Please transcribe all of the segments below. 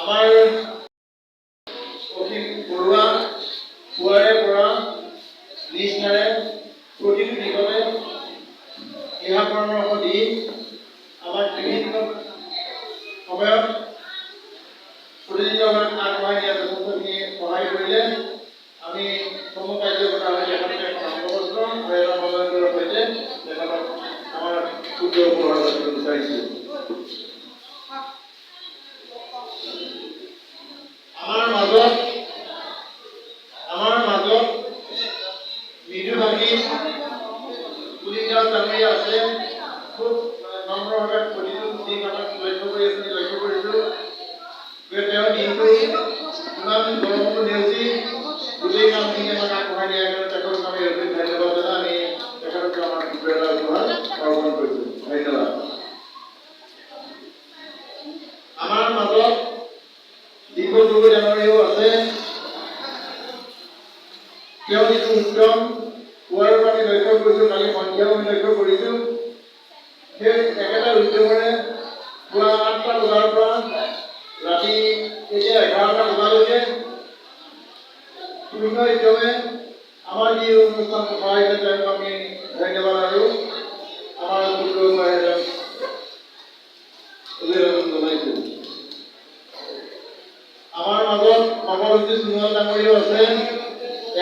আমাৰ অসীম বৰুৱা পুৱাৰে পৰা নিষ্ঠাৰে প্ৰতিটো দিশতে দিহা পৰামৰ্শ দি আমাক বিভিন্ন সময়ত প্ৰতিযোগিতাত আগবঢ়াই দিয়া যথেষ্টখিনি সহায় কৰিলে। আমি সমূহ কাৰ্যকৰ্তা হৈ তেখেতক নামপ্ৰস্ত আৰু এটা মনোনয়নৰ সৈতে তেখেতক আমাৰ সূৰ্য উপহাৰ দিব বিচাৰিছোঁ। আমাৰ মাজত মৃদুভাষী পুলিদাস ডাঙৰীয়া আছে। খুব নম্ৰভাৱে প্ৰতিটো দিশ আমাক লক্ষ্য কৰিছোঁ। তেওঁ দিনটো ইমান গৰমতো নেওচি গোটেই কামখিনি আমাক আগবঢ়াই দিয়াৰ কাৰণে তেখেতক আমি অধিক ধন্যবাদ জনাই আমি তেখেতক আমাৰ উপহাৰ অৰ্পণ কৰিছোঁ। ধন্যবাদ। আমাৰ মাজত দীপক গগৈ ডাঙৰীয়াও আছে। তেওঁ যিটো উদ্যম পুৱাৰ পৰা আমি লক্ষ্য কৰিছোঁ, কালি সন্ধিয়াও আমি লক্ষ্য কৰিছোঁ, সেই একেটা উদ্যমেৰে পুৱা ৮টা বজাৰ পৰা ৰাতি এতিয়া 11টা বজালৈকে পূৰ্ণ উদ্যমে আমাৰ যি অনুষ্ঠান সহায় কৰে তেওঁক আমি ধন্যবাদ আৰু আমাৰ অভিনন্দন জনাইছোঁ। আমাৰ মাজত নৱজ্যোতি সোণোৱাল ডাঙৰীয়াও আছে।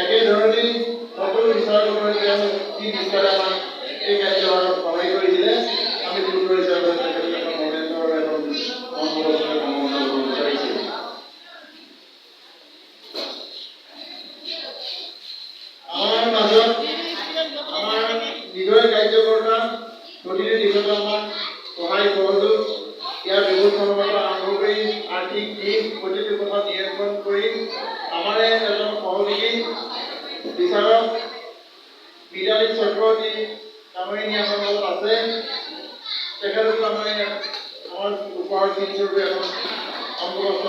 একেধৰণে সকলো বিচাৰকৰ তেওঁ যি বিচাৰে আমাক এই কাৰ্যভাৰত সহায় কৰি দিলে আমি গুৰুত্ব হিচাপে তেখেতলোকৰ মমেন্টৰ এবং অনুমোদনৰ কামনা কৰিব বিচাৰিছোঁ। আমাৰ মাজত আমাৰ নিজৰ কাৰ্যকৰ্তা প্ৰতিটো দিশতে আমাক সহায় সহযোগ ইয়াৰ ব্যৱস্থাপনাৰ পৰা আৰম্ভ কৰি আৰ্থিক দিশ প্ৰতিটো কথা নিয়ন্ত্ৰণ কৰি আমাৰে এজন সহযোগী বিচাৰক বিদ্যালয় চক্ৰৱৰ্তী ডাঙৰীয়ানী আমাৰ লগত আছে। তেখেতক আমাৰ উপহাৰ স্বৰূপে এখন অংগবস্ত্ৰ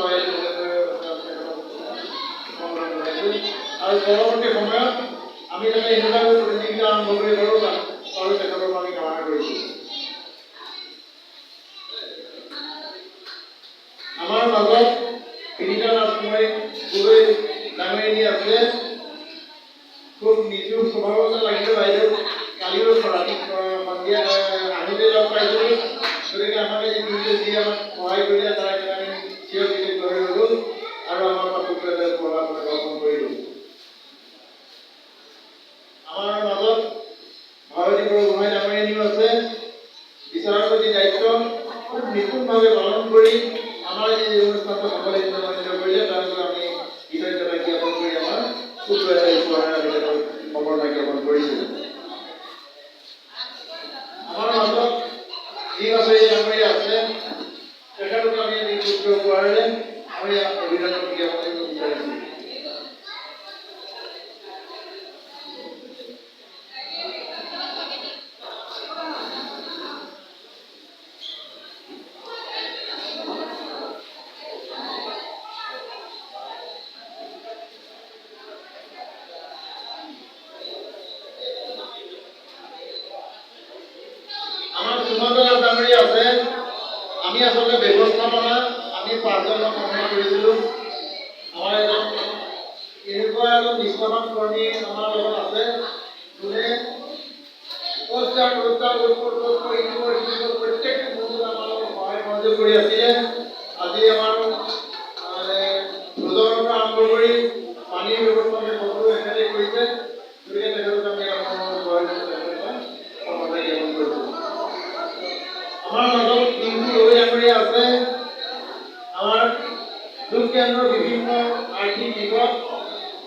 আৰু পৰৱৰ্তী সময়ত আমি যাতে এনেকুৱাকৈ প্ৰতিযোগিতা আৰম্ভ কৰি পাৰোঁ আৰু তেখেতক আমি কামনা কৰিছোঁ। আমাৰ মাজত বিনীতা ৰাজকুমাৰী গগৈ ডাঙৰীয়ানী আছে। খুব নিচু স্বভাৱতে লাগিলে বাইদেউ কালিও ৰাতি সন্ধিয়া আহোঁতে লগ পাইছিলোঁ। গতিকে আমাক যি আমাক সহায় কৰিলে তাৰ কাৰণে আমি চিৰকৃতজ্ঞ হৈ ৰ'লোঁ আৰু আমাৰ পৰা পুত্ৰলৈ পঢ়া অৰ্পণ কৰিলোঁ। আমাৰ মাজত ভাৰতী বৰগোহাঁই ডাঙৰীয়ানীও আছে। বিচাৰপতি দায়িত্ব খুব নিপুণভাৱে পালন কৰি আমাৰ এই অনুষ্ঠানটো সফলমণ্ডিত কৰিলে তেওঁলোকক আমি কৃতজ্ঞতা জ্ঞাপন কৰি আমাৰ পুত্ৰ এটা উপহাৰ আমি সম্বৰ্ধনা জ্ঞাপন কৰিছোঁ। আমাৰ মাজত যি বাছৰি ডাঙৰীয়া আছে তেখেতক আমি এই পুত্ৰ উপহাৰেৰে আমি অভিনন্দন জ্ঞাপন কৰিব বিচাৰিছোঁ। আমাৰ সুমন্ত ডাঙৰীয়া আছে। আমি আচলতে ব্যৱস্থাপনা আমি 5জনক গঠন কৰিছিলোঁ। আমাৰ এনেকুৱা এজন নিষ্ঠাবান কৰ্মী আমাৰ লগত আছে যোনে প্ৰত্যেকটো মুহূৰ্তত আমাৰ লগত সহায় সহযোগ কৰি আছিলে। আজি আমাৰ ভোজনৰ পৰা আৰম্ভ কৰি পানীৰ ব্যৱস্থা সকলো এখেতে কৰিছে। গতিকে তেখেতক আমি জ্ঞাপন কৰিছোঁ। আমাৰ মাজত পিংকু গগৈ ডাঙৰীয়া আছে। আমাৰ দুখ কেন্দ্ৰৰ বিভিন্ন আৰ্থিক দিশত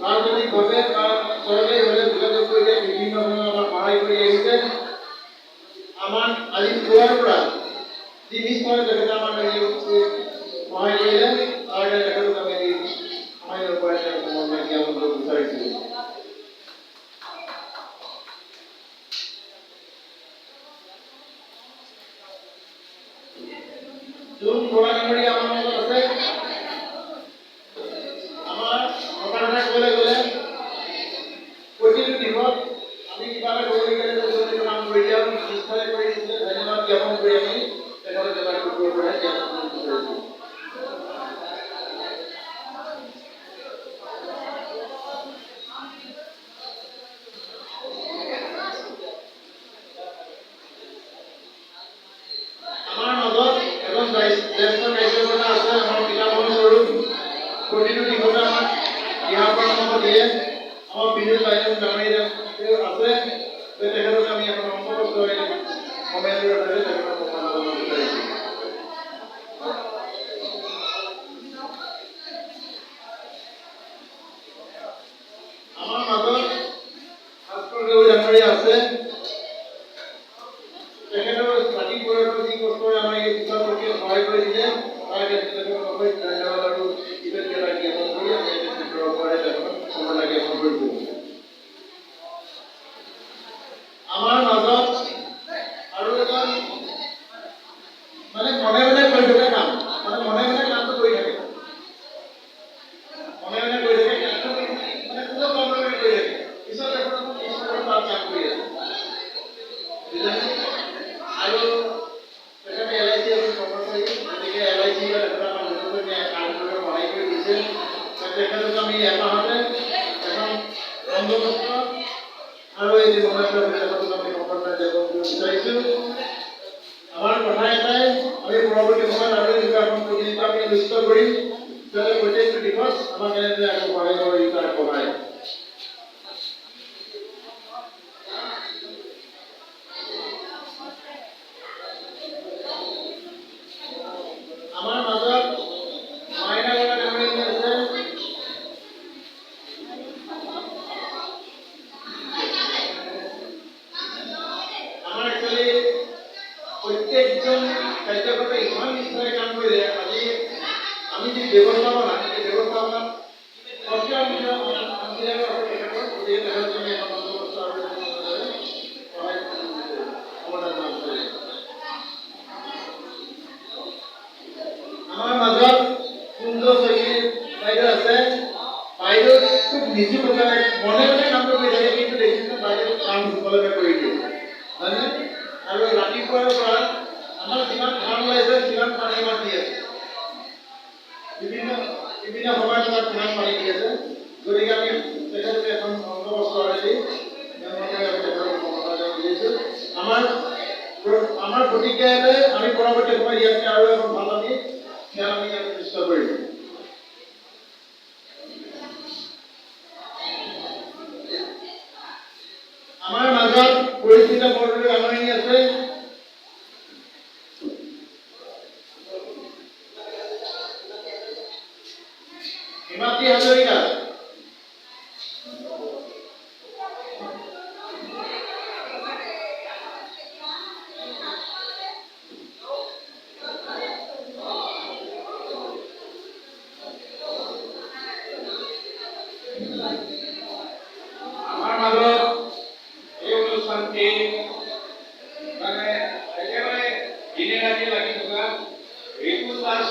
ৰাজনৈতিকভাৱে বা চৰকাৰীভাৱে যোগাযোগ কৰি বিভিন্ন ধৰণৰ আমাক সহায় কৰি আহিছে। আমাক আজি পুৱাৰ পৰা যি নিশ্চয় তেখেতে আমাক সহায় কৰিলে তাৰ কাৰণে তেখেতক আমি সামান্য উপায় জ্ঞাপন কৰিব বিচাৰিছোঁ। যোন বৰা ডাঙৰীয়া আমাৰ মাজত আছে। আমাৰ কথা ক'বলৈ গ'লে প্ৰতিটো দিশত আমি কিবা এটা কৰিবলগীয়া কাম কৰি দিয়া নিষ্ঠাৰে কৰি দিছিলে। ধন্যবাদ জ্ঞাপন কৰি আমি তেখেতক এটা জ্যেষ্ঠ কাৰ্যকৰ্তা আছে আমাৰ পিতামহ স্বৰূপ প্ৰতিটো দিশতে আমাক দিহা পৰামৰ্শ দিয়ে আমাৰ বিজুল বাইদেউ ডাঙৰীয়া আছে তেখেতক আমি এখন অংশগ্ৰস্ত হৈ কমেণ্টৰ দ্বাৰা তেখেতক সন্মান জনাব বিচাৰিছোঁ। আমাৰ মাজত ভাস্কৰ গগৈ ডাঙৰীয়া আছে তেখেতৰ ৰাতিপুৱাৰ যি কষ্টৰে আমাৰ এই বিষয় প্ৰক্ৰিয়াত সহায় কৰি দিলে তাৰ তেখেতক ধন্যবাদ আৰু কৃতজ্ঞতা জ্ঞাপন কৰি আমি তেখেতৰ ওপৰতে তেখেতক সম্বৰ্ধনা জ্ঞাপন কৰিছোঁ। আমাৰ মাজত আৰু এজন মানে মনে মনে কৰি থকা কাম মানে মনে মনে কামটো কৰি থাকে মনে মনে কৰি থাকে মানে কোনো কম্প্ৰমাইজ কৰি থাকে পিছত এখন তাত কাম কৰি আছে আৰু তেখেতে LIC এখন কৰ্মচাৰী গতিকে LIC তেখেতে আমাৰ নিজকে কাম কৰিব সহায় কৰি দিছে তেখেতক আমি এমাহতে এখন বন্দোবস্ত আৰু এই যে মহাত্মা তেখেতক আমি সম্বৰ্ধনা জ্ঞাপন কৰিব বিচাৰিছোঁ। আমাৰ কথা এটাই আমি পৰৱৰ্তী সময়ত আৰু নিৰ্বাচন প্ৰতিযোগিতা আমি নিশ্চিত কৰিম যাতে প্ৰত্যেকটো দিশত আমাক এনেদৰে আগবঢ়াই আগবঢ়ায়। আমাৰ মাজত মাইনা গগৈ ডাঙৰীয়া আছে আমাৰ একচুৱেলি প্ৰত্যেকজন কাৰ্যকৰ্তা ইমান নিষ্ঠাৰে কাম কৰিলে আজি আমি যি ব্যৱস্থাপনা এই ব্যৱস্থাপনাত আমাৰ মাজত কুঞ্জ শৈলী বাইদেউ আছে বাইদেউ খুব নিজুকতাৰে মনে মনে কামটো কৰি থাকে কিন্তু দেখিছোঁ বাইদেউ কাম সুকলমে কৰি দিয়ে হয়নে আৰু ৰাতিপুৱাৰ পৰা আমাৰ যিমান ধান ওলাইছে সিমান পানী আমাক দি আছে বিভিন্ন সময়ত আমাক কিমান পানী দি আছে গতিকে আমি তেখেতলোকে এখন অংগবস্ত্ৰ আদি আমাৰ প্ৰতিক্ৰিয়াৰে আমি পৰৱৰ্তী সময় ইয়াতকৈ আৰু এখন ভাল আমি খেল আমি নিশ্চিত কৰিম। আমাৰ মাজত পৰিস্থিতি বৰদলৈ ডাঙৰীয়া আছে হিমাদ্ৰী হাজৰিকা আমাৰ মাজত এই অনুষ্ঠানটি মানে একেবাৰে দিনে ৰাতি লাগি থকা ঋতু দাস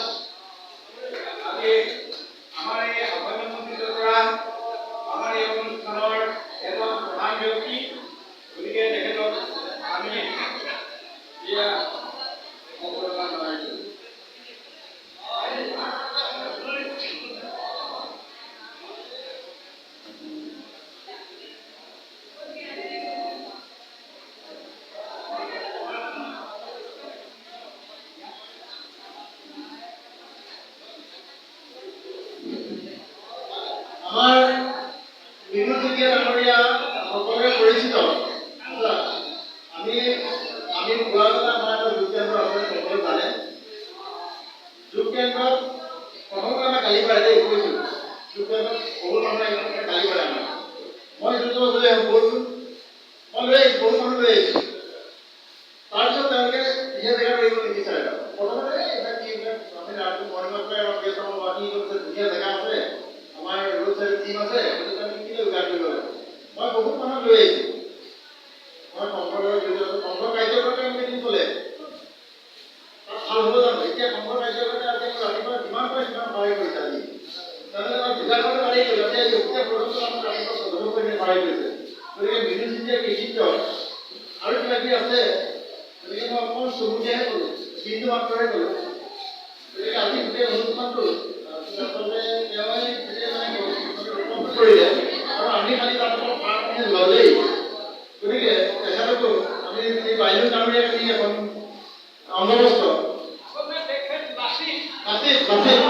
আজি আমাৰ এই আভ্যন্তৰীণ পৰা আমাৰ এই অনুষ্ঠানৰ এজন প্ৰধান ব্যক্তি গতিকে তেখেতক আমি এতিয়া সম্বৰ্ধনা জনাইছোঁ। আমাৰ বিনোদ চেতিয়া ডাঙৰীয়া সকলোৱে পৰিচিত আমি গোৱালপাৰা আমাৰ এটা যোগ কেন্দ্ৰ আছে সকলোৱে জানে যোগ কেন্দ্ৰত প্ৰথমতে আমাক গালি পাৰে দেই কৈছোঁ যোগ কেন্দ্ৰত বহুত মানুহে গালি পাৰে আমাক মই যোনটো লৈ গৈছোঁ মই লৈ আহিছোঁ বহুত মানুহ লৈ আহিছোঁ তাৰপিছত তেওঁলোকে নিজে জেগা কৰিব নিবিচাৰে প্ৰথমতে এইবিলাক কি আমি ৰাতিপুৱা মৰ্ণিঙত পাই অলপ গেছ আমাৰ গুৱাহাটী ধুনীয়া জেগা আছে আমাৰ ৰোড চাইড টিম আছে গতিকে আমি কি যোগাৰ কৰিব লাগে মই বহুত মানুহ লৈ আহিছোঁ মই সংঘৰ কাৰ্যকৰ্তা মিটিং চলে তাত ভাল হ'ব জানো এতিয়া সংঘৰ কাৰ্যকৰ্তা আজি ৰাতিপুৱা যিমান পাৰে সিমান সহায় কৰিছে আজি তাৰমানে আমাৰ বিভাগতে মাৰি কৰিলে এতিয়া পৰ্যন্ত আমাৰ ৰাতিপুৱা সদস্য কৰি সহায় কৰিছে গতিকে বিনোদ চেতিয়াৰ কৃতিত্ব আৰু কিবা কিবি আছে গতিকে মই অকণমান চমুকীয়াহে ক'লোঁ কিন্তু মাত্ৰহে ক'লোঁ গতিকে আজি গোটেই অনুষ্ঠানটো আচলতে তেওঁই কৰিলে আৰু আমি খালি তাত ল'লেই গতিকে তেখেতকো আমি বাইদেউ ডাঙৰীয়াক এখন অংগবস্ত্ৰ সঠিক